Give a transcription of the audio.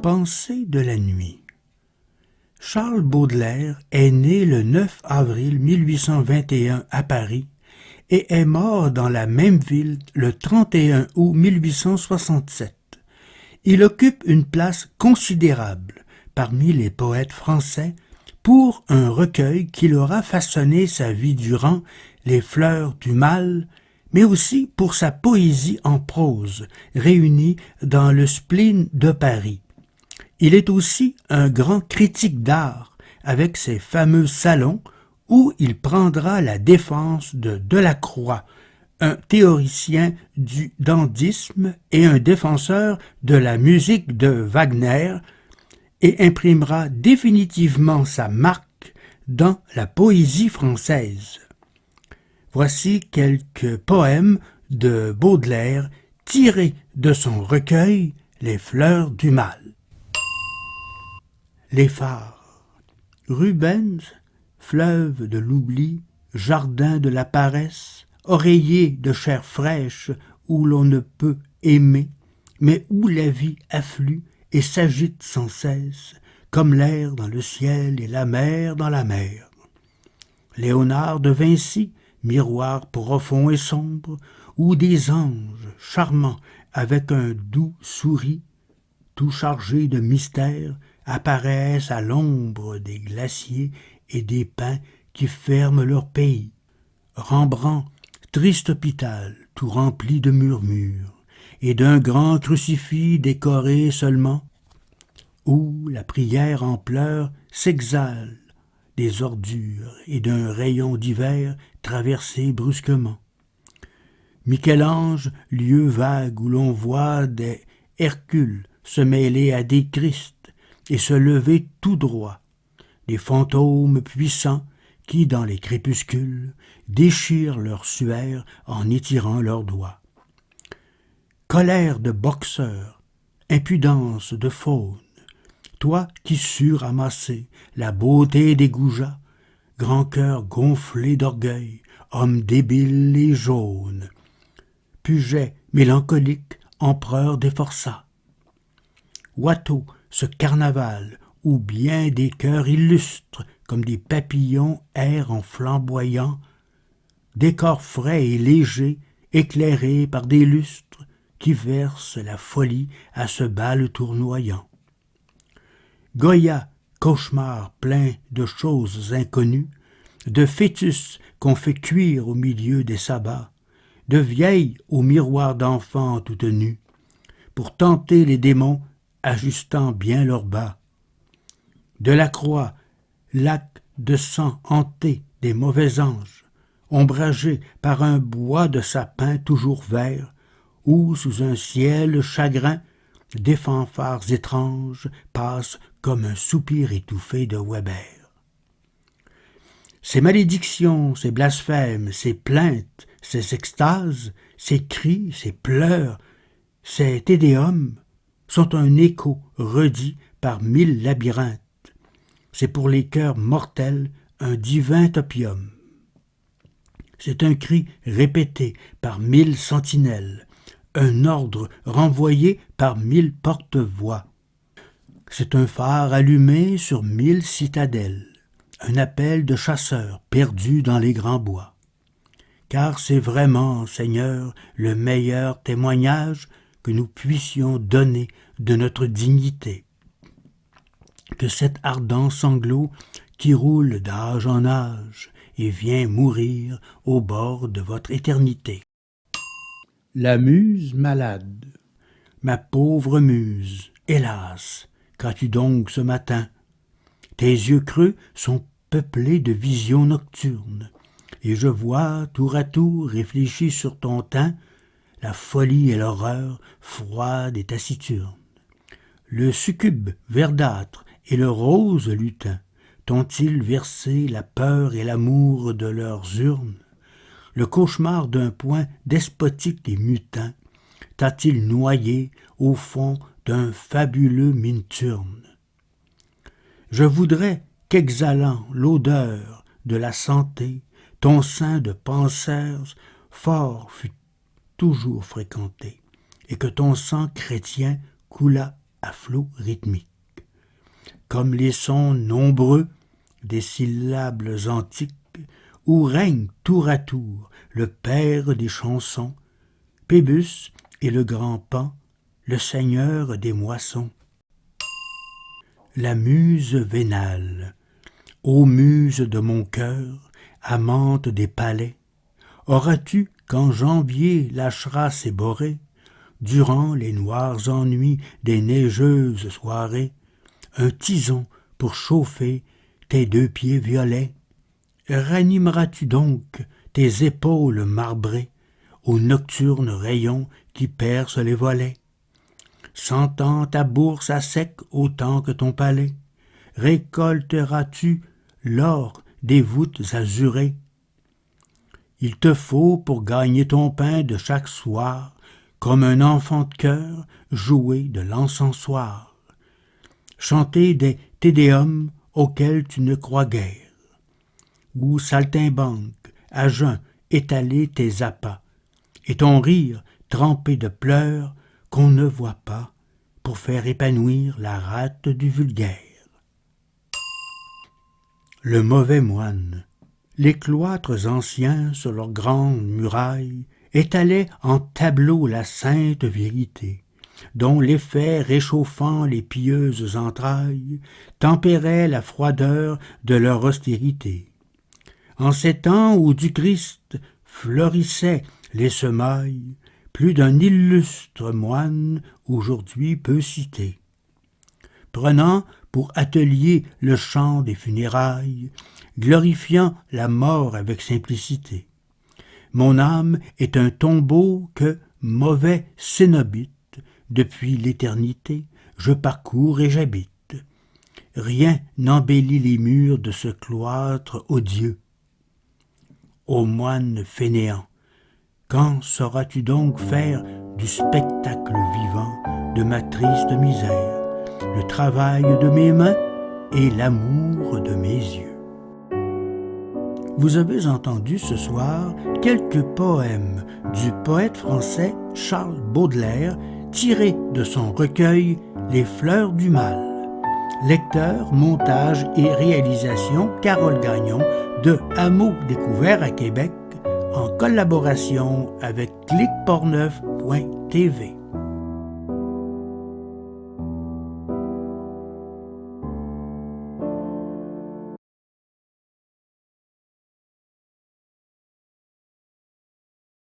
Pensée de la nuit. Charles Baudelaire est né le 9 avril 1821 à Paris et est mort dans la même ville le 31 août 1867. Il occupe une place considérable parmi les poètes français pour un recueil qu'il aura façonné sa vie durant, Les Fleurs du Mal, mais aussi pour sa poésie en prose, réunie dans le Spleen de Paris. Il est aussi un grand critique d'art, avec ses fameux salons où il prendra la défense de Delacroix, un théoricien du dandysme et un défenseur de la musique de Wagner, et imprimera définitivement sa marque dans la poésie française. Voici quelques poèmes de Baudelaire tirés de son recueil Les Fleurs du Mal. Les phares. Rubens, fleuve de l'oubli, jardin de la paresse, oreiller de chair fraîche où l'on ne peut aimer, mais où la vie afflue et s'agite sans cesse, comme l'air dans le ciel et la mer dans la mer. Léonard de Vinci, miroir profond et sombre, où des anges charmants avec un doux souris, tout chargés de mystère, apparaissent à l'ombre des glaciers et des pins qui ferment leur pays. Rembrandt, triste hôpital, tout rempli de murmures, et d'un grand crucifix décoré seulement, où la prière en pleurs s'exhale des ordures et d'un rayon d'hiver traversé brusquement. Michel-Ange, lieu vague où l'on voit des Hercules se mêler à des Christ et se lever tout droit, des fantômes puissants qui, dans les crépuscules, déchirent leur suaire en étirant leurs doigts. Colère de boxeur, impudence de faune, toi qui sus ramasser la beauté des goujats, grand cœur gonflé d'orgueil, homme débile et jaune, Puget mélancolique, empereur des forçats. Watteau, ce carnaval où bien des cœurs illustres, comme des papillons, errent en flamboyant, décor frais et léger, éclairés par des lustres qui versent la folie à ce bal tournoyant. Goya, cauchemar plein de choses inconnues, de fœtus qu'on fait cuire au milieu des sabbats, de vieilles au miroir d'enfants toutes nues, pour tenter les démons ajustant bien leurs bas. Delacroix, lac de sang hanté des mauvais anges, ombragé par un bois de sapin toujours vert, où sous un ciel chagrin, des fanfares étranges passent comme un soupir étouffé de Weber. Ces malédictions, ces blasphèmes, ces plaintes, ces extases, ces cris, ces pleurs, ces tédéums sont un écho redit par 1000 labyrinthes. C'est pour les cœurs mortels un divin opium. C'est un cri répété par 1000 sentinelles, un ordre renvoyé par 1000 porte-voix. C'est un phare allumé sur 1000 citadelles, un appel de chasseurs perdus dans les grands bois. Car c'est vraiment, Seigneur, le meilleur témoignage que nous puissions donner de notre dignité. Que cet ardent sanglot qui roule d'âge en âge et vient mourir au bord de votre éternité. La muse malade, ma pauvre muse, hélas, qu'as-tu donc ce matin? Tes yeux creux sont peuplés de visions nocturnes, et je vois tour à tour réfléchis sur ton teint la folie et l'horreur froide et taciturne. Le succube verdâtre et le rose lutin t'ont-ils versé la peur et l'amour de leurs urnes? Le cauchemar d'un poing despotique et mutin t'a-t-il noyé au fond d'un fabuleux minturne? Je voudrais qu'exhalant l'odeur de la santé, ton sein de penseurs fort fût toujours fréquenté, et que ton sang chrétien coulât à flot rythmique. Comme les sons nombreux des syllabes antiques, où règne tour à tour le père des chansons, Pébus et le grand Pan, le seigneur des moissons. La muse vénale, ô muse de mon cœur, amante des palais, auras-tu, quand janvier lâchera ses borées, durant les noirs ennuis des neigeuses soirées, un tison pour chauffer tes 2 pieds violets? Ranimeras-tu donc tes épaules marbrées aux nocturnes rayons qui percent les volets? Sentant ta bourse à sec autant que ton palais, récolteras-tu l'or des voûtes azurées? Il te faut pour gagner ton pain de chaque soir, comme un enfant de cœur, jouer de l'encensoir, chanter des tédéums auxquels tu ne crois guère, ou saltimbanque, à jeun, étaler tes appâts, et ton rire trempé de pleurs qu'on ne voit pas, pour faire épanouir la rate du vulgaire. Le mauvais moine, les cloîtres anciens sur leurs grandes murailles étalaient en tableaux la sainte vérité, dont l'effet réchauffant les pieuses entrailles tempérait la froideur de leur austérité. En ces temps où du Christ fleurissaient les semailles, plus d'un illustre moine aujourd'hui peut citer. Prenant pour atelier le chant des funérailles, glorifiant la mort avec simplicité. Mon âme est un tombeau que, mauvais cénobite, depuis l'éternité, je parcours et j'habite. Rien n'embellit les murs de ce cloître odieux. Ô moine fainéant, quand sauras-tu donc faire du spectacle vivant de ma triste misère, le travail de mes mains et l'amour de mes yeux? Vous avez entendu ce soir quelques poèmes du poète français Charles Baudelaire tirés de son recueil Les Fleurs du Mal. Lecteur, montage et réalisation Carole Gagnon de Hameaux découverts à Québec en collaboration avec clicportneuf.tv.